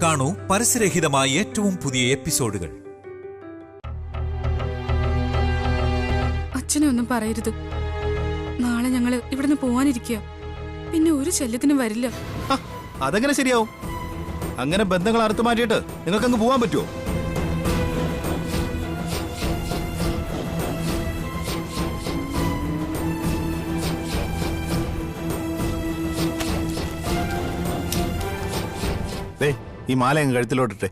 കാണൂ പരസ്യരഹിതമായ ഏറ്റവും പുതിയ എപ്പിസോഡുകൾ. അച്ഛനെ ഒന്നും പറയരുത്. നാളെ ഞങ്ങള് ഇവിടുന്ന് പോവാനിരിക്കുക. പിന്നെ ഒരു ശല്യത്തിനും വരില്ല. അതെങ്ങനെ ശരിയാവും? അങ്ങനെ ബന്ധങ്ങൾ അറുത്തു മാറ്റിയിട്ട് നിങ്ങൾക്കങ്ങ് പോവാൻ പറ്റുമോ? ഈ മാല അങ്ങ് കഴുത്തിലോട്ടിട്ടെ.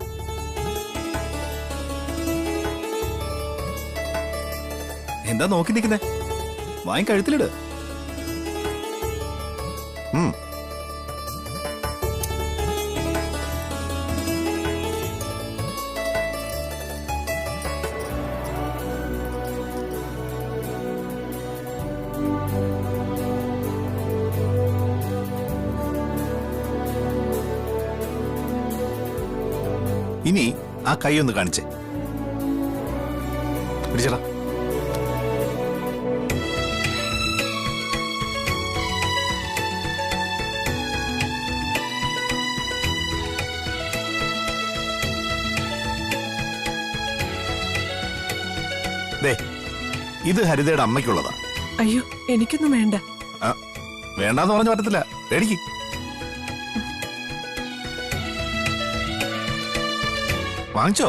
എന്താ നോക്കി നിൽക്കുന്നേ? വാങ്ങി കഴുത്തിലിട്. ഇനി ആ കൈ ഒന്ന് കാണിച്ചേ. പിടിച്ചടാ. ഇത് ഹരിതയുടെ അമ്മയ്ക്കുള്ളതാ. അയ്യോ, എനിക്കൊന്നും വേണ്ട. വേണ്ടാന്ന് പറഞ്ഞു പറ്റത്തില്ല. പേടിക്ക്. വാങ്ങിച്ചോ?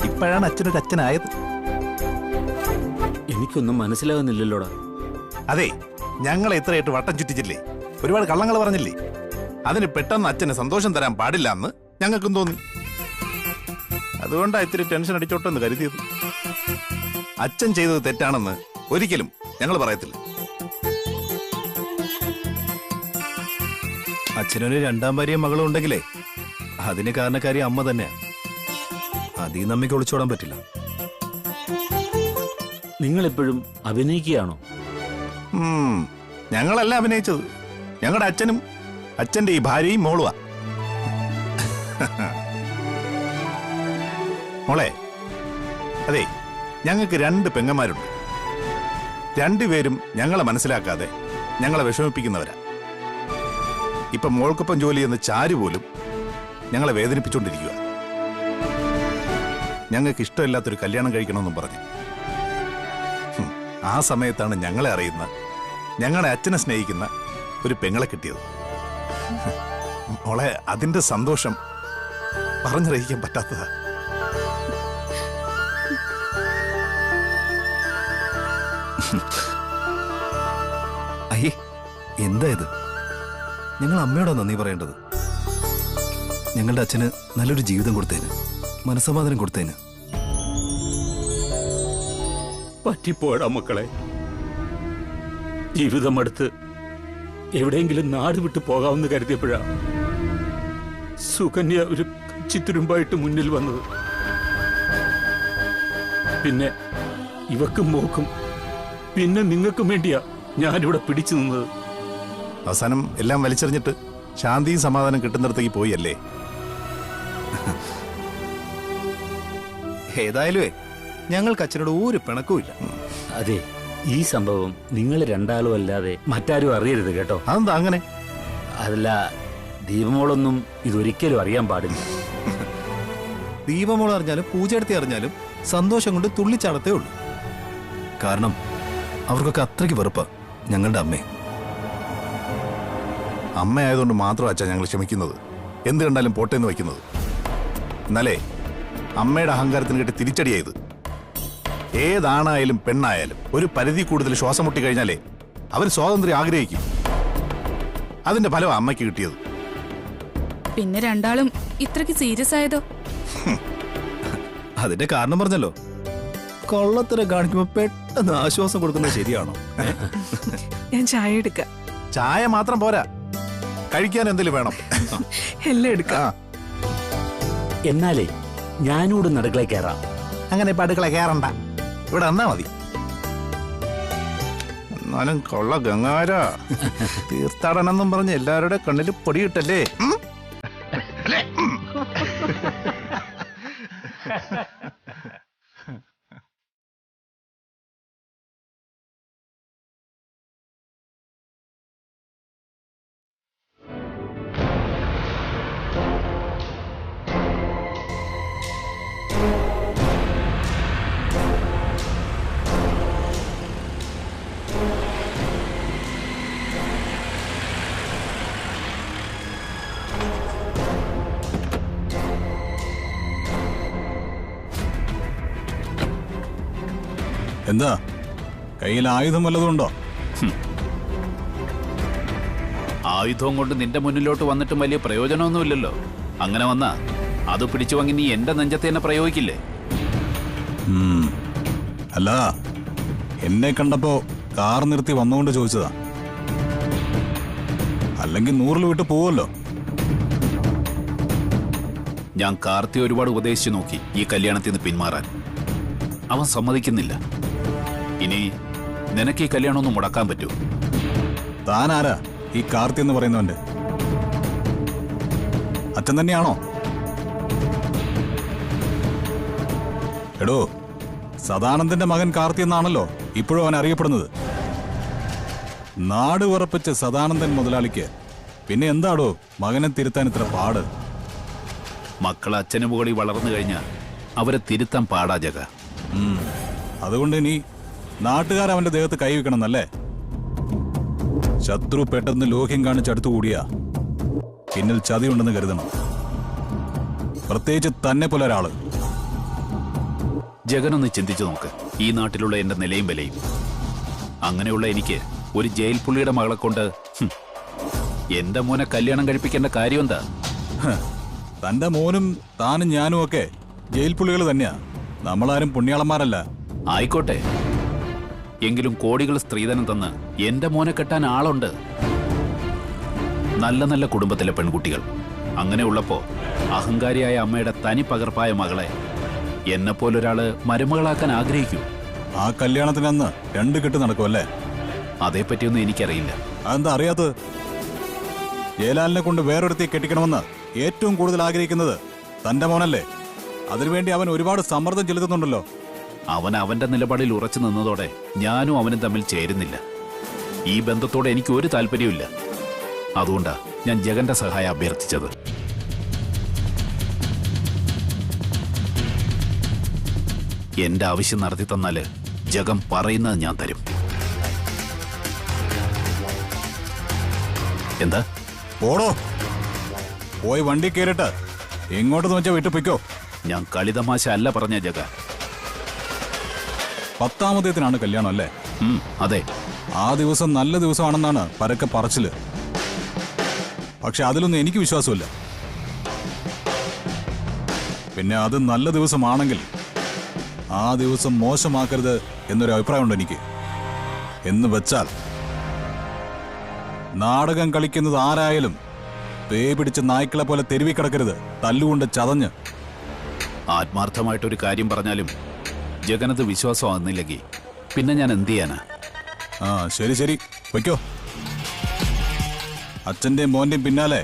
ഇപ്പോഴാണ് അച്ഛനൊരു അച്ഛനായത്. എനിക്കൊന്നും മനസ്സിലാകുന്നില്ലല്ലോടാ. അതെ, ഞങ്ങളെ ഇത്രയായിട്ട് വട്ടം ചുറ്റിച്ചില്ലേ, ഒരുപാട് കള്ളങ്ങൾ പറഞ്ഞില്ലേ. അതിന് പെട്ടെന്ന് അച്ഛന് സന്തോഷം തരാൻ പാടില്ല എന്ന് ഞങ്ങൾക്കും തോന്നി. അതുകൊണ്ടാ ഇത്തിരി ടെൻഷൻ അടിച്ചോട്ടെന്ന് കരുതിയത്. അച്ഛൻ ചെയ്തത് തെറ്റാണെന്ന് ഒരിക്കലും ഞങ്ങൾ പറയത്തില്ല. അച്ഛനൊരു രണ്ടാം ഭാര്യയും മകളും ഉണ്ടെങ്കിലേ അതിന് കാരണക്കാരി അമ്മ തന്നെയാ. അതീ നമ്മയ്ക്ക് ഒളിച്ചോടാൻ പറ്റില്ല. നിങ്ങളിപ്പോഴും അഭിനയിക്കുകയാണോ? ഞങ്ങളല്ല അഭിനയിച്ചത്. ഞങ്ങളുടെ അച്ഛനും അച്ഛന്റെ ഈ ഭാര്യയും മോളുവാ. മോളെ, അതെ, ഞങ്ങൾക്ക് 2 പെങ്ങന്മാരുണ്ട്. രണ്ടുപേരും ഞങ്ങളെ മനസ്സിലാക്കാതെ ഞങ്ങളെ വിഷമിപ്പിക്കുന്നവരാ. ഇപ്പൊ മോൾക്കൊപ്പം ജോലി ചെയ്യുന്ന ചാരു പോലും ഞങ്ങളെ വേദനിപ്പിച്ചുകൊണ്ടിരിക്കുക. ഞങ്ങൾക്ക് ഇഷ്ടമില്ലാത്തൊരു കല്യാണം കഴിക്കണമെന്നും പറഞ്ഞു. ആ സമയത്താണ് ഞങ്ങളെ അറിയുന്ന, ഞങ്ങളുടെ അച്ഛനെ സ്നേഹിക്കുന്ന ഒരു പെങ്ങളെ കിട്ടിയത്. മോളെ, അതിന്റെ സന്തോഷം പറഞ്ഞറിയിക്കാൻ പറ്റാത്തതാ. അയ്യേ, എന്താ ഇത്? ഞങ്ങൾ അമ്മയോടാ നന്ദി പറയേണ്ടത്. ഞങ്ങളുടെ അച്ഛന് നല്ലൊരു ജീവിതം കൊടുത്തതിന്, മനസ്സമാധാനം കൊടുത്തതിന്. പറ്റിപ്പോടാ മക്കളെ. ജീവിതം അടുത്ത് എവിടെയെങ്കിലും നാട് വിട്ടു പോകാമെന്ന് കരുതിയപ്പോഴാ സുകന്യ ഒരു ചിത്തുരുമ്പായിട്ട് മുന്നിൽ വന്നത്. പിന്നെ ഇവക്കും മോക്കും, പിന്നെ നിങ്ങൾക്കും വേണ്ടിയാ ഞാനിവിടെ പിടിച്ചു നിന്നത്. അവസാനം എല്ലാം വലിച്ചെറിഞ്ഞിട്ട് ശാന്തിയും സമാധാനം കിട്ടുന്നിടത്തേക്ക് പോയി അല്ലേ? ഏതായാലും ഞങ്ങൾക്ക് അച്ഛനോട് ഒരു പിണക്കവും ഇല്ല. അതെ, ഈ സംഭവം നിങ്ങൾ രണ്ടാളും അല്ലാതെ മറ്റാരും അറിയരുത് കേട്ടോ. അതെന്താ അങ്ങനെ? അതല്ല, ദീപമോളൊന്നും ഇതൊരിക്കലും അറിയാൻ പാടില്ല. ദീപമോൾ അറിഞ്ഞാലും പൂജയെടുത്തി അറിഞ്ഞാലും സന്തോഷം കൊണ്ട് തുള്ളിച്ചാടത്തേ ഉള്ളൂ. കാരണം അവർക്കൊക്കെ അത്രയ്ക്ക് വെറുപ്പാ ഞങ്ങളുടെ അമ്മയെ. അമ്മയായതുകൊണ്ട് മാത്രം അച്ഛാ ഞങ്ങൾ ക്ഷമിക്കുന്നത്, എന്ത് കണ്ടാലും പോട്ടേന്ന് വയ്ക്കുന്നത്. എന്നാലേ അമ്മയുടെ അഹങ്കാരത്തിന് കിട്ടി തിരിച്ചടിയായത്. ഏതാണായാലും പെണ്ണായാലും ഒരു പരിധി കൂടുതൽ ശ്വാസം മുട്ടി കഴിഞ്ഞാലേ അവർ സ്വാതന്ത്ര്യം ആഗ്രഹിക്കും. അതിന്റെ ഫലം അമ്മയ്ക്ക് കിട്ടിയത്. പിന്നെ രണ്ടാളും ഇത്രയ്ക്ക് സീരിയസ് ആയതോ? അതിന്റെ കാരണം പറഞ്ഞല്ലോ. കൊള്ളത്തരം കാണിക്കുമ്പോ പെട്ടെന്ന് ആശ്വാസം കൊടുക്കുന്നത് ശരിയാണോ? ഞാൻ ചായ എടുക്കാം. ചായ മാത്രം പോരാ, കഴിക്കാൻ എന്തെങ്കിലും വേണം. എല്ലാം എടുക്കാം. എന്നാലേ ഞാനൂടെ അടുക്കള കയറാം. അങ്ങനെ ഇപ്പൊ അടുക്കള കയറണ്ട, ഇവിടെ വന്നാ മതി. എന്നാലും കൊള്ള ഗംഗാര, തീർത്ഥാടനം എന്നും പറഞ്ഞ് എല്ലാവരുടെ കണ്ണിൽ പൊടിയിട്ടല്ലേ? എന്താ കയ്യിൽ ആയുധം വല്ലതും ഉണ്ടോ? ആയുധവും കൊണ്ട് നിന്റെ മുന്നിലോട്ട് വന്നിട്ടും വലിയ പ്രയോജനമൊന്നുമില്ലല്ലോ. അങ്ങനെ വന്നാ അത് പിടിച്ചു വാങ്ങി നീ എന്റെ നെഞ്ചത്തെ തന്നെ പ്രയോഗിക്കില്ലേ? അല്ല, എന്നെ കണ്ടപ്പോ കാർ നിർത്തി വന്നുകൊണ്ട് ചോദിച്ചതാ. അല്ലെങ്കിൽ 100 വിട്ട് പോവല്ലോ. ഞാൻ കാർത്തി ഒരുപാട് ഉപദേശിച്ചു നോക്കി ഈ കല്യാണത്തിൽ നിന്ന് പിന്മാറാൻ. അവൻ സമ്മതിക്കുന്നില്ല. ഇനി നിനക്ക് ഈ കല്യാണം ഒന്ന് മുടക്കാൻ പറ്റൂ? താൻ ആരാ ഈ കാർത്തി എന്ന് പറയുന്നവന്റെ? അച്ഛൻ തന്നെയാണോ? എടോ, സദാനന്ദന്റെ മകൻ കാർത്തി എന്നാണല്ലോ ഇപ്പോഴും അവൻ അറിയപ്പെടുന്നത്. നാട് ഉറപ്പിച്ച സദാനന്ദൻ മുതലാളിക്ക് പിന്നെ എന്താടോ മകനെ തിരുത്താൻ ഇത്ര പാട്? മക്കൾ അച്ഛന് മുകളിൽ വളർന്നു കഴിഞ്ഞാൽ അവരെ തിരുത്താൻ പാടാ ജഗ. അതുകൊണ്ട് ഇനി നാട്ടുകാർ അവന്റെ ദേഹത്ത് കൈവെക്കണമെന്നല്ലേ? ശത്രു പെട്ടെന്ന് ലോഹ്യം കാണിച്ചടുത്തുകൂടിയാ പിന്നിൽ ചതിയുണ്ടെന്ന് കരുതണം. പ്രത്യേകിച്ച് തന്നെ പോലെ ഒരാള്. ജഗനൊന്ന് ചിന്തിച്ചു നോക്ക്, ഈ നാട്ടിലുള്ള എന്റെ നിലയും വിലയും. അങ്ങനെയുള്ള എനിക്ക് ഒരു ജയിൽ പുള്ളിയുടെ മകളെ കൊണ്ട് എന്റെ മോനെ കല്യാണം കഴിപ്പിക്കേണ്ട കാര്യം എന്താ? തന്റെ മോനും താനും ഞാനും ഒക്കെ ജയിൽ പുള്ളികൾ തന്നെയാ. നമ്മളാരും പുണ്യാളന്മാരല്ല. ആയിക്കോട്ടെ, എങ്കിലും കോടികൾ സ്ത്രീധനം തന്ന് എന്റെ മോനെ കെട്ടാൻ ആളുണ്ട്. നല്ല നല്ല കുടുംബത്തിലെ പെൺകുട്ടികൾ. അങ്ങനെ ഉള്ളപ്പോ അഹങ്കാരിയായ അമ്മയുടെ തനി പകർപ്പായ മകളെ എന്നെപ്പോലൊരാള് മരുമകളാക്കാൻ ആഗ്രഹിക്കൂ? ആ കല്യാണത്തിനന്ന് 2 കെട്ട് നടക്കുമല്ലേ? അതേപ്പറ്റിയൊന്നും എനിക്കറിയില്ല. അതെന്താ അറിയാത്തത്? ജയലാലിനെ കൊണ്ട് വേറൊരുത്തി കെട്ടിക്കണമെന്ന് ഏറ്റവും കൂടുതൽ ആഗ്രഹിക്കുന്നത് തന്റെ മോനല്ലേ? അതിനുവേണ്ടി അവൻ ഒരുപാട് സമ്മർദ്ദം ചെലുത്തുന്നുണ്ടല്ലോ. അവൻ അവന്റെ നിലപാടിൽ ഉറച്ചു നിന്നതോടെ ഞാനും അവനും തമ്മിൽ ചേരുന്നില്ല. ഈ ബന്ധത്തോടെ എനിക്ക് ഒരു താല്പര്യമില്ല. അതുകൊണ്ടാ ഞാൻ ജഗന്റെ സഹായം അഭ്യർത്ഥിച്ചത്. എന്റെ ആവശ്യം നടത്തി തന്നാല് ജഗം പറയുന്നത് ഞാൻ തരും. എന്താ? ഓടോ, പോയി വണ്ടി കയറിട്ട് എങ്ങോട്ടെന്ന് വെച്ചാ വിട്ടു പൊയ്ക്കോ. ഞാൻ കളിതമാശ അല്ല പറഞ്ഞ ജഗ. 10ാമത്തേതിനാണ് കല്യാണം അല്ലേ? അതെ. ആ ദിവസം നല്ല ദിവസമാണെന്നാണ് പരക്കെ പറച്ചില്. പക്ഷെ അതിലൊന്നും എനിക്ക് വിശ്വാസമില്ല. പിന്നെ അത് നല്ല ദിവസമാണെങ്കിൽ ആ ദിവസം മോശമാക്കരുത് എന്നൊരു അഭിപ്രായമുണ്ട് എനിക്ക്. എന്ന് വെച്ചാൽ നാടകം കളിക്കുന്നത് ആരായാലും പേ പിടിച്ച നായ്ക്കളെ പോലെ തെരുവി കിടക്കരുത്, തല്ലുകൊണ്ട് ചതഞ്ഞ്. ആത്മാർത്ഥമായിട്ടൊരു കാര്യം പറഞ്ഞാലും ജഗനത് വിശ്വാസമാകുന്നില്ലെങ്കിൽ പിന്നെ ഞാൻ എന്ത് ചെയ്യാനാ? ശരി ശരി, വയ്ക്കോ. അച്ഛന്റെയും മോന്റെയും പിന്നാലെ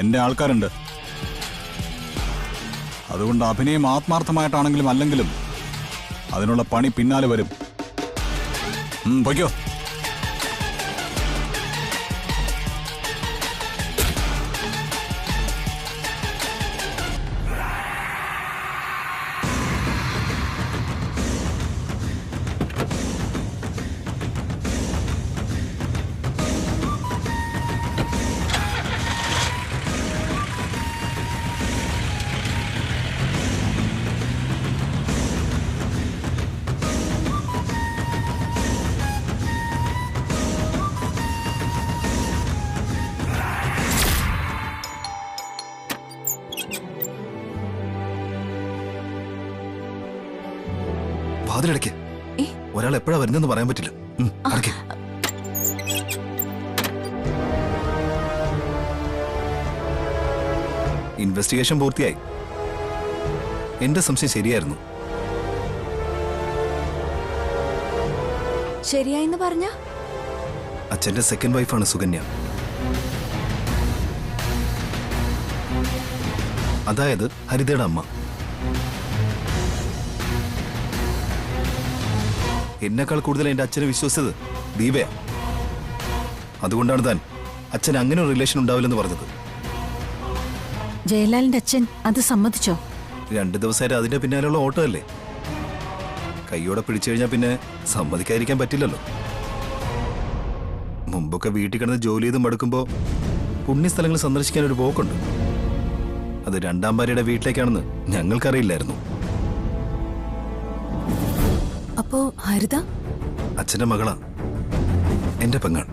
എന്റെ ആൾക്കാരുണ്ട്. അതുകൊണ്ട് അഭിനയം ആത്മാർത്ഥമായിട്ടാണെങ്കിലും അല്ലെങ്കിലും അതിനുള്ള പണി പിന്നാലെ വരും. വയ്ക്കോ. വാതിലടയ്ക്ക്. ഒരാൾ എപ്പോഴാ വരുന്നെന്ന് പറയാൻ പറ്റില്ല. അടയ്ക്ക്. ഇൻവെസ്റ്റിഗേഷൻ പൂർത്തിയായി. എന്റെ സംശയം ശരിയായിരുന്നു. ശരിയായിന്ന് പറഞ്ഞ അച്ഛന്റെ സെക്കൻഡ് വൈഫാണ് സുകന്യ. അതായത് ഹരിതയുടെ അമ്മ. എന്നെക്കാൾ കൂടുതൽ എന്റെ അച്ഛനെ വിശ്വസിച്ചത് ദീപയാ. അതുകൊണ്ടാണ് താൻ അച്ഛൻ അങ്ങനെ ഒരു റിലേഷൻ ഉണ്ടാവില്ലെന്ന് പറഞ്ഞത്. ജയലാലിന്റെ അച്ഛൻ അത് സമ്മതിച്ചോ? 2 ദിവസമായിട്ട് അതിന്റെ പിന്നാലെയുള്ള ഓട്ടമല്ലേ. കൈയോടെ പിടിച്ചു കഴിഞ്ഞാൽ പിന്നെ സമ്മതിക്കാതിരിക്കാൻ പറ്റില്ലല്ലോ. മുമ്പൊക്കെ വീട്ടിൽ കിടന്ന് ജോലി ചെയ്ത് മടുക്കുമ്പോ പുണ്യസ്ഥലങ്ങൾ സന്ദർശിക്കാൻ ഒരു പോക്കുണ്ട്. അത് 2ാം ഭാര്യയുടെ വീട്ടിലേക്കാണെന്ന് ഞങ്ങൾക്കറിയില്ലായിരുന്നു. അപ്പോ ഹരിത അച്ഛന്റെ മകളാ, എന്റെ പെങ്ങൾ.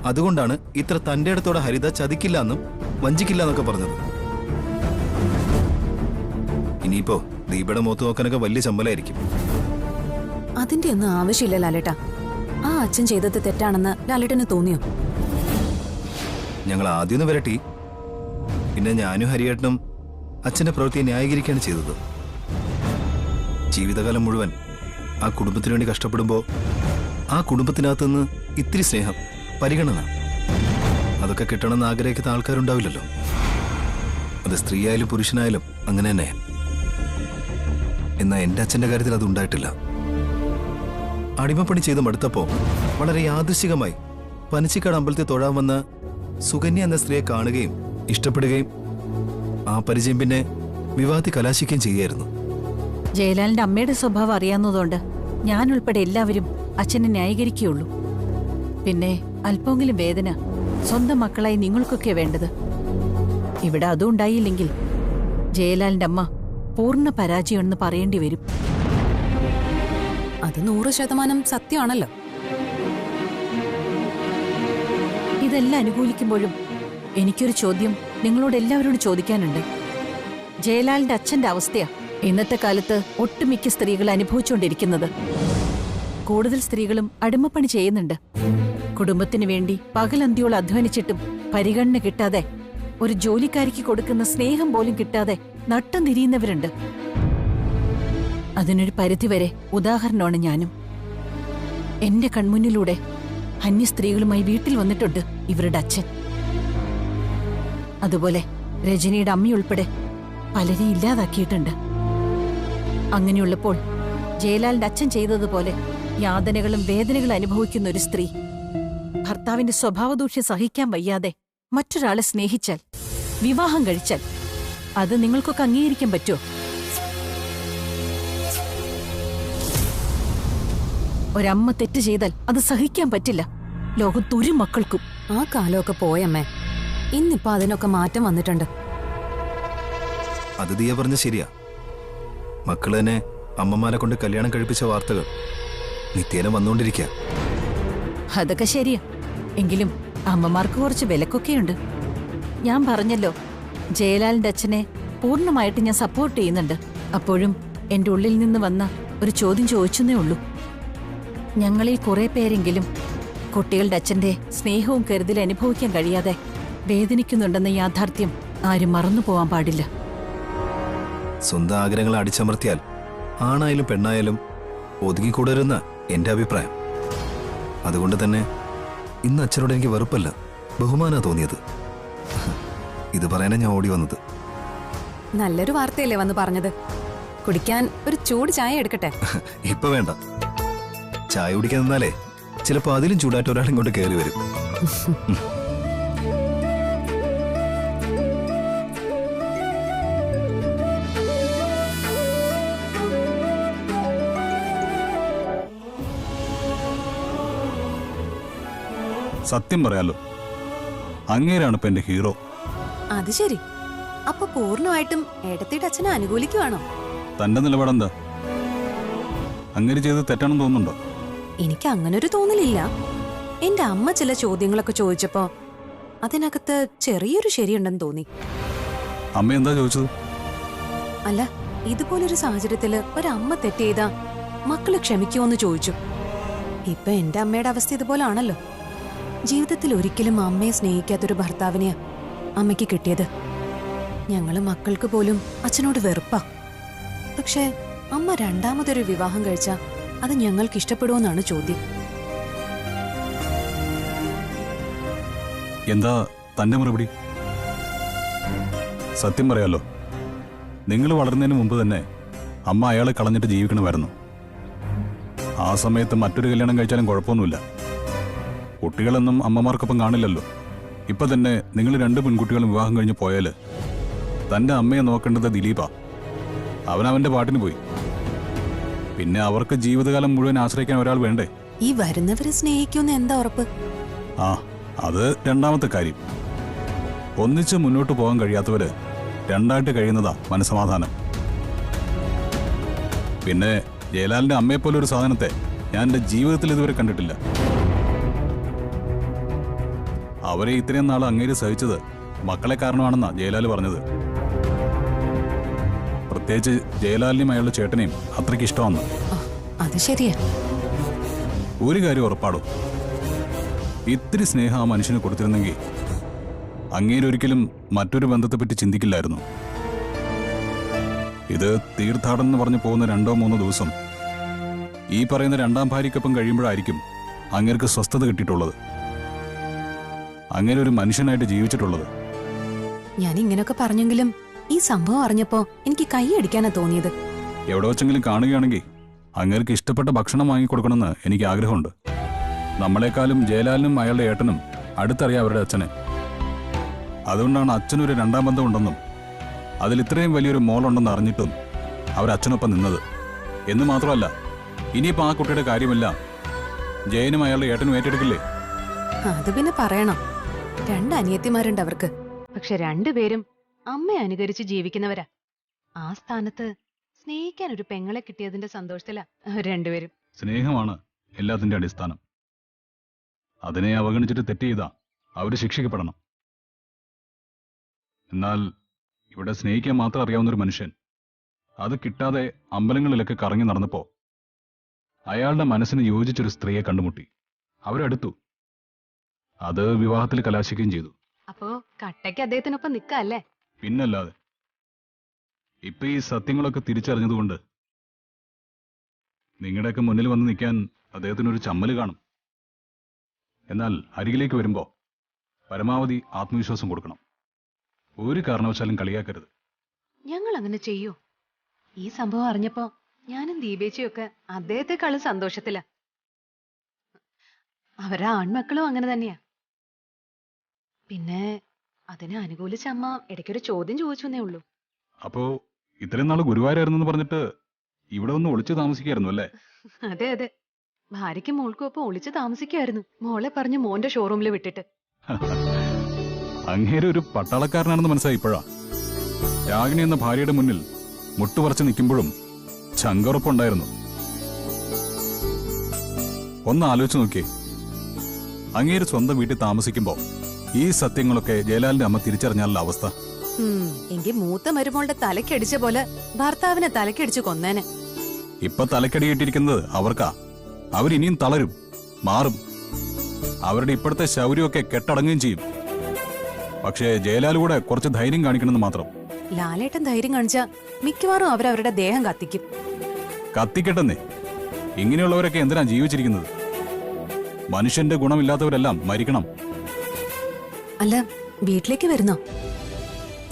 അതുകൊണ്ടാണ് ഇത്ര തന്റെ അടുത്തോടെ ഹരിത ചതിക്കില്ല എന്നും വഞ്ചിക്കില്ല എന്നൊക്കെ പറഞ്ഞത്. ഇനിയിപ്പോ ദീപയുടെ മുഖത്ത് നോക്കാനൊക്കെ വലിയ ചമ്പലായിരിക്കും. അതിന്റെ ഒന്നും ആവശ്യമില്ല ലാലേട്ടാ. ആ അച്ഛൻ ചെയ്തത് തെറ്റാണെന്ന് ലാലേട്ടന് തോന്നിയോ? ഞങ്ങൾ ആദ്യം ഒന്ന് വിരട്ടി, പിന്നെ ഞാനും ഹരിയേട്ടനും അച്ഛന്റെ പ്രവൃത്തിയെ ന്യായീകരിക്കുകയാണ് ചെയ്തത്. ജീവിതകാലം മുഴുവൻ ആ കുടുംബത്തിന് വേണ്ടി കഷ്ടപ്പെടുമ്പോ ആ കുടുംബത്തിനകത്തുനിന്ന് ഇത്തിരി സ്നേഹം, പരിഗണന അതൊക്കെ കിട്ടണമെന്ന് ആഗ്രഹിക്കുന്ന ആൾക്കാരുണ്ടാവില്ലല്ലോ. അത് സ്ത്രീയായാലും പുരുഷനായാലും അങ്ങനെ തന്നെ. എന്നാൽ എന്റെ അച്ഛന്റെ കാര്യത്തിൽ അത് ഉണ്ടായിട്ടില്ല. അടിമപ്പണി ചെയ്ത് മടുത്തപ്പോ വളരെ യാദൃശികമായി പനച്ചിക്കാട് അമ്പലത്തിൽ തൊഴാൻ വന്ന സുകന്യ എന്ന സ്ത്രീയെ കാണുകയും ഇഷ്ടപ്പെടുകയും ആ പരിചയം പിന്നെ വിവാഹത്തിൽ കലാശിക്കുകയും ചെയ്യായിരുന്നു. ജയലാലിന്റെ അമ്മയുടെ സ്വഭാവം അറിയാവുന്നതുകൊണ്ട് ഞാൻ ഉൾപ്പെടെ എല്ലാവരും അച്ഛനെ ന്യായീകരിക്കുകയുള്ളൂ. പിന്നെ അല്പമെങ്കിലും വേദന സ്വന്തം മക്കളായി നിങ്ങൾക്കൊക്കെ വേണ്ടത്. ഇവിടെ അതും ഉണ്ടായില്ലെങ്കിൽ ജയലാലിന്റെ അമ്മ പൂർണ്ണ പരാജയമെന്ന് പറയേണ്ടി വരും. അത് 100% സത്യമാണല്ലോ. ഇതെല്ലാം അനുകൂലിക്കുമ്പോഴും എനിക്കൊരു ചോദ്യം നിങ്ങളോട് എല്ലാവരോടും ചോദിക്കാനുണ്ട്. ജയലാലിന്റെ അച്ഛന്റെ അവസ്ഥയാ ഇന്നത്തെ കാലത്ത് ഒട്ടുമിക്ക സ്ത്രീകൾ അനുഭവിച്ചുകൊണ്ടിരിക്കുന്നത്. കൂടുതൽ സ്ത്രീകളും അടിമപ്പണി ചെയ്യുന്നുണ്ട്. കുടുംബത്തിന് വേണ്ടി പകലന്തിയോളം അധ്വാനിച്ചിട്ടും പരിഗണന കിട്ടാതെ, ഒരു ജോലിക്കാരിക്ക് കൊടുക്കുന്ന സ്നേഹം പോലും കിട്ടാതെ നട്ടം തിരിയുന്നവരുണ്ട്. അതിനൊരു പരിധിവരെ ഉദാഹരണമാണ് ഞാനും. എന്റെ കൺമുന്നിലൂടെ അന്യ സ്ത്രീകളുമായി വീട്ടിൽ വന്നിട്ടുണ്ട് ഇവരുടെ അച്ഛൻ. അതുപോലെ രജനിയുടെ അമ്മയുൾപ്പെടെ പലരെയും ഇല്ലാതാക്കിയിട്ടുണ്ട്. അങ്ങനെയുള്ളപ്പോൾ ജയലാലിന്റെ അച്ഛൻ ചെയ്തതുപോലെ യാതനകളും വേദനകളും അനുഭവിക്കുന്ന ഒരു സ്ത്രീ ഭർത്താവിന്റെ സ്വഭാവദൂഷ്യം സഹിക്കാൻ വയ്യാതെ മറ്റൊരാളെ സ്നേഹിച്ചാൽ, വിവാഹം കഴിച്ചാൽ അത് നിങ്ങൾക്കൊക്കെ അംഗീകരിക്കാൻ പറ്റുമോ? ഒരമ്മ തെറ്റ് ചെയ്താൽ അത് സഹിക്കാൻ പറ്റില്ല, ലോകത്തൊരു മക്കൾക്കും. ആ കാലമൊക്കെ പോയമ്മേ. ഇന്നിപ്പോ അതിനൊക്കെ മാറ്റം വന്നിട്ടുണ്ട്. അത് ദിയ പറഞ്ഞ ശരിയാ. മക്കള് തന്നെ അമ്മമാരെ കൊണ്ട് കല്യാണം കഴിപ്പിച്ച വാർത്തകൾ നിത്യേന വന്നുകൊണ്ടിരിക്കുക. അതൊക്കെ ശരിയാ. എങ്കിലും അമ്മമാർക്ക് കുറച്ച് വിലക്കൊക്കെയുണ്ട്. ഞാൻ പറഞ്ഞല്ലോ, ജയലാലിന്റെ അച്ഛനെ പൂർണ്ണമായിട്ട് ഞാൻ സപ്പോർട്ട് ചെയ്യുന്നുണ്ട്. അപ്പോഴും എന്റെ ഉള്ളിൽ നിന്ന് വന്ന ഒരു ചോദ്യം ചോദിച്ചെന്നേ ഉള്ളൂ. ഞങ്ങളിൽ കുറെ പേരെങ്കിലും കുട്ടികളുടെ അച്ഛന്റെ സ്നേഹവും കരുതലും അനുഭവിക്കാൻ കഴിയാതെ വേദനിക്കുന്നുണ്ടെന്ന യാഥാർത്ഥ്യം ആരും മറന്നു പോവാൻ പാടില്ല. സ്വന്തം ആഗ്രഹങ്ങളെ അടിച്ചമർത്തിയാൽ ആണായാലും പെണ്ണായാലും ഒതുങ്ങിക്കൂടരുന്ന എന്റെ അഭിപ്രായം. അതുകൊണ്ട് തന്നെ ഇന്ന് അച്ഛനോട് എനിക്ക് വെറുപ്പല്ല, ബഹുമാനാ തോന്നിയത്. ഇത് പറയാനാ ഞാൻ ഓടി വന്നത്. നല്ലൊരു വാർത്തയല്ലേ വന്ന് പറഞ്ഞത്. കുടിക്കാൻ ഒരു ചൂട് ചായ എടുക്കട്ടെ? ഇപ്പൊ വേണ്ട. ചായ കുടിക്കാൻ നിന്നാലേ ചിലപ്പോ അതിലും ചൂടായിട്ട് ഒരാളിങ്ങോട്ട് കയറി വരും. സത്യം പറയാലോ, അങ്ങേരാണ് ഇപ്പൊ എന്റെ ഹീറോ. അത് ശരി. അപ്പൊ പൂർണ്ണമായിട്ടും ഏടത്തിയുടെ അച്ഛനെ അനുകൂലിക്കുവാണോ? തന്റെ നിലപാടെന്താ? അങ്ങേര് ചെയ്ത് തെറ്റാണെന്ന് തോന്നുന്നുണ്ടോ? എനിക്ക് അങ്ങനൊരു തോന്നലില്ല. എന്റെ അമ്മ ചില ചോദ്യങ്ങളൊക്കെ ചോദിച്ചപ്പോ അതിനകത്ത് ചെറിയൊരു ശരിയുണ്ടെന്ന് തോന്നി. അമ്മ എന്താ ചോദിച്ചത്? അല്ല, ഇതുപോലൊരു സാഹചര്യത്തില് ഒരമ്മ തെറ്റ് ചെയ്താ മക്കള് ക്ഷമിക്കുമോന്ന് ചോദിച്ചു. ഇപ്പൊ എന്റെ അമ്മയുടെ അവസ്ഥ ഇതുപോലാണല്ലോ. ജീവിതത്തിൽ ഒരിക്കലും അമ്മയെ സ്നേഹിക്കാത്തൊരു ഭർത്താവിനെയാ അമ്മയ്ക്ക് കിട്ടിയത്. ഞങ്ങള് മക്കൾക്ക് പോലും അച്ഛനോട് വെറുപ്പാ. പക്ഷേ അമ്മ രണ്ടാമതൊരു വിവാഹം കഴിച്ചാ അത് ഞങ്ങൾക്ക് ഇഷ്ടപ്പെടുമോന്നാണ് ചോദ്യം. എന്താ തന്റെ മറുപടി? സത്യം പറയാലോ, നിങ്ങൾ വളർന്നതിന് മുമ്പ് തന്നെ അമ്മ അയാളെ കളഞ്ഞിട്ട് ജീവിക്കണമായിരുന്നു. ആ സമയത്ത് മറ്റൊരു കല്യാണം കഴിച്ചാലും കുഴപ്പമൊന്നുമില്ല. കുട്ടികളൊന്നും അമ്മമാർക്കൊപ്പം കാണില്ലല്ലോ. ഇപ്പൊ തന്നെ നിങ്ങൾ 2 പെൺകുട്ടികളും വിവാഹം കഴിഞ്ഞ് പോയാല് തന്റെ അമ്മയെ നോക്കേണ്ടത് ദിലീപാ. അവനവന്റെ പാട്ടിന് പോയി. പിന്നെ അവർക്ക് ജീവിതകാലം മുഴുവൻ ആശ്രയിക്കാൻ ഒരാൾ വേണ്ടേ? ഈ വരുന്നവരെ സ്നേഹിക്കുമെന്ന് എന്താ ഉറപ്പ്? ആ, അത് രണ്ടാമത്തെ കാര്യം. ഒന്നിച്ച് മുന്നോട്ട് പോകാൻ കഴിയാത്തവര് രണ്ടായിട്ട് കഴിയുന്നതാ മനസ്സമാധാനം. പിന്നെ ജയലാലിന്റെ അമ്മയെപ്പോലെ ഒരു സാധനത്തെ ഞാൻ എൻ്റെ ജീവിതത്തിൽ ഇതുവരെ കണ്ടിട്ടില്ല. അവരെ ഇത്രയും നാൾ അങ്ങേര് സഹിച്ചത് മക്കളെ കാരണമാണെന്നാ ജയലാൽ പറഞ്ഞത്. പ്രത്യേകിച്ച് ജയലാലിനെയും അയാളുടെ ചേട്ടനെയും അത്രയ്ക്ക് ഇഷ്ടമാണ്. അത് ശരിയാ. ഒരു കാര്യം ഉറപ്പാടും, ഇത്തിരി സ്നേഹം ആ മനുഷ്യന് കൊടുത്തിരുന്നെങ്കിൽ അങ്ങേരൊരിക്കലും മറ്റൊരു ബന്ധത്തെപ്പറ്റി ചിന്തിക്കില്ലായിരുന്നു. ഇത് തീർത്ഥാടനം എന്ന് പറഞ്ഞു പോകുന്ന 2-3 ദിവസം ഈ പറയുന്ന രണ്ടാം ഭാര്യയ്ക്കൊപ്പം കഴിയുമ്പോഴായിരിക്കും അങ്ങേർക്ക് സ്വസ്ഥത കിട്ടിയിട്ടുള്ളത്, അങ്ങനെ ഒരു മനുഷ്യനായിട്ട് ജീവിച്ചിട്ടുള്ളത്. ഞാൻ ഇങ്ങനൊക്കെ പറഞ്ഞെങ്കിലും ഈ സംഭവം അറിഞ്ഞപ്പോ എനിക്ക് കൈയടിക്കാനാ തോന്നിയത്. എവിടെ വെച്ചെങ്കിലും കാണുകയാണെങ്കിൽ അങ്ങേർക്ക് ഇഷ്ടപ്പെട്ട ഭക്ഷണം വാങ്ങിക്കൊടുക്കണമെന്ന് എനിക്ക് ആഗ്രഹമുണ്ട്. നമ്മളെക്കാളും ജയലാലിനും അയാളുടെ ഏട്ടനും അടുത്തറിയാം അവരുടെ അച്ഛനെ. അതുകൊണ്ടാണ് അച്ഛനൊരു രണ്ടാം ബന്ധം ഉണ്ടെന്നും അതിൽ ഇത്രയും വലിയൊരു മോളുണ്ടെന്ന് അറിഞ്ഞിട്ടും അവരച്ഛനൊപ്പം നിന്നത്. എന്ന് മാത്രമല്ല, ഇനിയിപ്പോൾ ആ കുട്ടിയുടെ കാര്യമില്ല ജയനും അയാളുടെ ഏട്ടനും ഏറ്റെടുക്കില്ലേ? അത് പിന്നെ പറയണം. 2 അനിയത്തിമാരുണ്ട് അവർക്ക്. പക്ഷെ 2 പേരും അമ്മയെ അനുകരിച്ച് ജീവിക്കുന്നവരാ. ആ സ്ഥാനത്ത് സ്നേഹിക്കാൻ ഒരു പെങ്ങളെ കിട്ടിയതിന്റെ സന്തോഷത്തിലാ 2 പേരും. സ്നേഹമാണ് എല്ലാത്തിന്റെ അടിസ്ഥാനം. അതിനെ അവഗണിച്ചിട്ട് തെറ്റ് ചെയ്താ അവര് ശിക്ഷിക്കപ്പെടണം. എന്നാൽ ഇവിടെ സ്നേഹിക്കാൻ മാത്രം അറിയാവുന്നൊരു മനുഷ്യൻ അത് കിട്ടാതെ അമ്പലങ്ങളിലൊക്കെ കറങ്ങി നടന്നപ്പോ അയാളുടെ മനസ്സിന് യോജിച്ചൊരു സ്ത്രീയെ കണ്ടുമുട്ടി. അവരെടുത്തു. അത് വിവാഹത്തിൽ കലാശിക്കുകയും ചെയ്തു. അപ്പോ കട്ടയ്ക്ക് അദ്ദേഹത്തിനൊപ്പം നിക്കല്ലേ? പിന്നല്ലാതെ. ഇപ്പൊ ഈ സത്യങ്ങളൊക്കെ തിരിച്ചറിഞ്ഞതുകൊണ്ട് നിങ്ങളുടെയൊക്കെ മുന്നിൽ വന്ന് നിൽക്കാൻ അദ്ദേഹത്തിനൊരു ചമ്മല് കാണും. എന്നാൽ അരികിലേക്ക് വരുമ്പോ പരമാവധി ആത്മവിശ്വാസം കൊടുക്കണം. ഒരു കാരണവശാലും കളിയാക്കരുത്. ഞങ്ങൾ അങ്ങനെ ചെയ്യൂ. ഈ സംഭവം അറിഞ്ഞപ്പോ ഞാനും ദീപേച്ചിയൊക്കെ അദ്ദേഹത്തെക്കാളും സന്തോഷത്തിലാ. അവരുടെ ആൺമക്കളും അങ്ങനെ തന്നെയാ. പിന്നെ അതിനെ അനുകൂലിച്ച അമ്മ ഇടയ്ക്കൊരു ചോദ്യം ചോദിച്ചെന്നേ ഉള്ളൂ. അപ്പോ ഇത്രയും നാള് ഗുരുവായൂരായിരുന്നു പറഞ്ഞിട്ട് ഇവിടെ ഒന്ന് ഒളിച്ചു താമസിക്കായിരുന്നു അല്ലേ? അതെ അതെ, ഭാര്യയ്ക്കും മോൾക്കും ഒപ്പം ഒളിച്ചു താമസിക്കായിരുന്നു. മോളെ പറഞ്ഞ് മോന്റെ ഷോറൂമിൽ വിട്ടിട്ട്. അങ്ങേരെ ഒരു പട്ടാളക്കാരനാണെന്ന് മനസ്സിലായി ഇപ്പോഴാ. രാഗിണി എന്ന ഭാര്യയുടെ മുന്നിൽ മുട്ടുപറച്ച് നിൽക്കുമ്പോഴും ചങ്കുറപ്പുണ്ടായിരുന്നു. ഒന്ന് ആലോചിച്ച് നോക്കിയേ, അങ്ങേര് സ്വന്തം വീട്ടിൽ താമസിക്കുമ്പോ ഈ സത്യങ്ങളൊക്കെ ജയലാലിന്റെ അമ്മ തിരിച്ചറിഞ്ഞാലുള്ള അവസ്ഥ. എങ്കിൽ മൂത്ത മരുമോളുടെ തലക്കടിച്ച പോലെ ഭർത്താവിനെ തലക്കടിച്ച് കൊന്നേനെ. ഇപ്പൊ തലക്കടി കിട്ടിയിരിക്കുന്നത് അവർക്കാ. അവരിനിയും തളരും, മാറും. അവരുടെ ഇപ്പോഴത്തെ ശൗര്യമൊക്കെ കെട്ടടങ്ങുകയും ചെയ്യും. പക്ഷേ ജയലാൽ കൂടെ കുറച്ച് ധൈര്യം കാണിക്കണമെന്ന് മാത്രം. ലാലേട്ടൻ ധൈര്യം കാണിച്ചാ മിക്കവാറും അവരവരുടെ ദേഹം കത്തിക്കും. കത്തിക്കെട്ടെന്നേ. ഇങ്ങനെയുള്ളവരൊക്കെ എന്തിനാ ജീവിച്ചിരിക്കുന്നത്? മനുഷ്യന്റെ ഗുണമില്ലാത്തവരെല്ലാം മരിക്കണം. അല്ല, വീട്ടിലേക്ക് വരുന്നോ?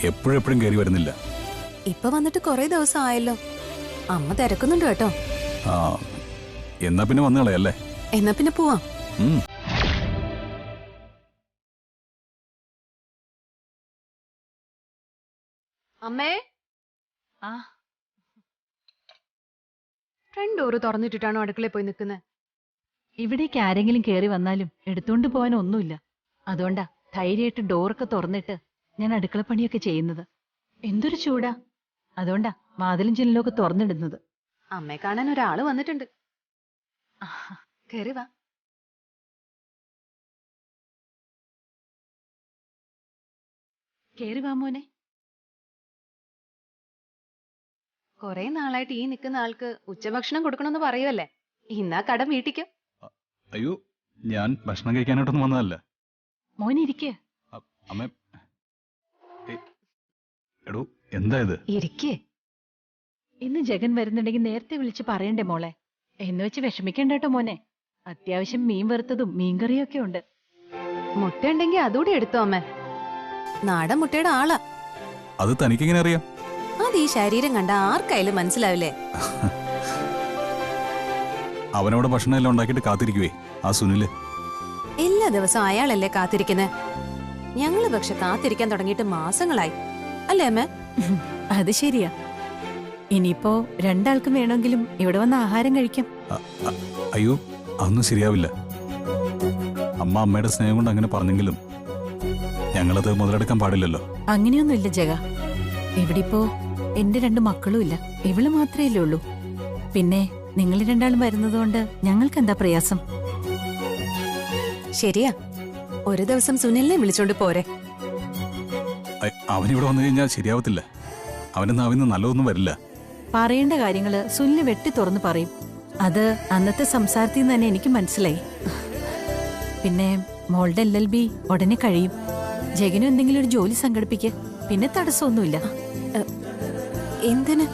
എപ്പോഴെപ്പോഴും കയറി വരുന്നില്ല. ഇപ്പൊ വന്നിട്ട് കുറെ ദിവസം ആയല്ലോ. അമ്മ തിരക്കുന്നുണ്ട് കേട്ടോ. ആ, എന്നാ പിന്നെ വന്നു കളയല്ലേ? എന്നാ പിന്നെ പോവാം. അമ്മേ, ഫ്രണ്ട് ഡോറ് തുറന്നിട്ടിട്ടാണോ അടുക്കളയിൽ പോയി നിൽക്കുന്നത്? ഇവിടേക്ക് ആരെങ്കിലും കയറി വന്നാലും എടുത്തോണ്ട് പോകാൻ ഒന്നുമില്ല. അതുകൊണ്ടാ ധൈര്യമായിട്ട് ഡോറൊക്കെ തുറന്നിട്ട് ഞാൻ അടുക്കളപ്പണിയൊക്കെ ചെയ്യുന്നത്. എന്തൊരു ചൂടാ. അതുകൊണ്ടാ വാതിലും ജനലൊക്കെ തുറന്നിടുന്നത്. അമ്മയെ കാണാൻ ഒരാള് വന്നിട്ടുണ്ട്. കേറി വാ. കേറി വാ മോനെ. കൊറേ നാളായിട്ട് ഈ നിൽക്കുന്ന ആൾക്ക് ഉച്ചഭക്ഷണം കൊടുക്കണമെന്ന് പറയുമല്ലേ? ഇന്നാ കടം വീട്ടിക്കോ. അയ്യോ, ഞാൻ ഭക്ഷണം കഴിക്കാനായിട്ടൊന്നും വന്നതല്ല. മോനെ ഇരിക്കേ. അമ്മ, എടോ എന്താ ഇത്? ഇരിക്കേ. ഇന്ന് ജഗൻ വരുന്നുണ്ടെങ്കിൽ നേരത്തെ വിളിച്ച് പറയണ്ടേ മോളെ? എന്ന് വെച്ച് വിഷമിക്കണ്ടേട്ടോ മോനെ. അത്യാവശ്യം മീൻ വറുത്തതും മീൻകറിയൊക്കെ ഉണ്ട്. മുട്ട ഉണ്ടെങ്കിൽ അതുകൂടി എടുത്തോ അമ്മ. നാടൻ മുട്ടയുടെ ആളാ. അത് തനിക്കെങ്ങനെ അറിയാം? അത് ഈ ശരീരം കണ്ട ആർക്കായാലും മനസ്സിലാവില്ലേ? അവനവിടെ ഭക്ഷണം എല്ലാം ഉണ്ടാക്കിയിട്ട് കാത്തിരിക്കുവേ ആ സുനില്. എല്ലാ ദിവസവും അയാളല്ലേ കാത്തിരിക്കുന്നേ. ഞങ്ങള് പക്ഷെ കാത്തിരിക്കാൻ തുടങ്ങിയിട്ട് മാസങ്ങളായി അല്ലേ അമ്മ? അത് ശരിയാ. ഇനിയിപ്പോ രണ്ടാൾക്കും വേണമെങ്കിലും ഇവിടെ വന്ന് ആഹാരം കഴിക്കാം. അയ്യോ, അതൊന്നും ശരിയാവില്ല. അമ്മ അമ്മയുടെ സ്നേഹം കൊണ്ട് അങ്ങനെ പറഞ്ഞെങ്കിലും ഞങ്ങളത് മുതലെടുക്കാൻ പാടില്ലല്ലോ. അങ്ങനെയൊന്നുമില്ല ജഗ. ഇവിടെ ഇപ്പോ എന്റെ 2 മക്കളും ഇല്ല. ഇവള് മാത്രമേ ഉള്ളൂ. പിന്നെ നിങ്ങൾ രണ്ടാളും വരുന്നതുകൊണ്ട് ഞങ്ങൾക്ക് എന്താ പ്രയാസം? ശരിയാ, ഒരു ദിവസം സുനിലിനെ വിളിച്ചോണ്ട് പോരെ. അവനിവിടെ വന്നു കഴിഞ്ഞാൽ ശരിയാവത്തില്ല. അവന്റെ നാവിന്ന് നല്ലതൊന്നും വരില്ല. പറയേണ്ട കാര്യങ്ങള് സുനില് വെട്ടി തുറന്ന് പറയും. അത് അന്നത്തെ സംസാരത്തിൽ നിന്ന് തന്നെ എനിക്ക് മനസ്സിലായി. പിന്നെ മോളുടെ LLB ഉടനെ കഴിയും. ജഗനും എന്തെങ്കിലും ഒരു ജോലി സംഘടിപ്പിക്കുക, പിന്നെ തടസ്സമൊന്നുമില്ല. എന്തിന്?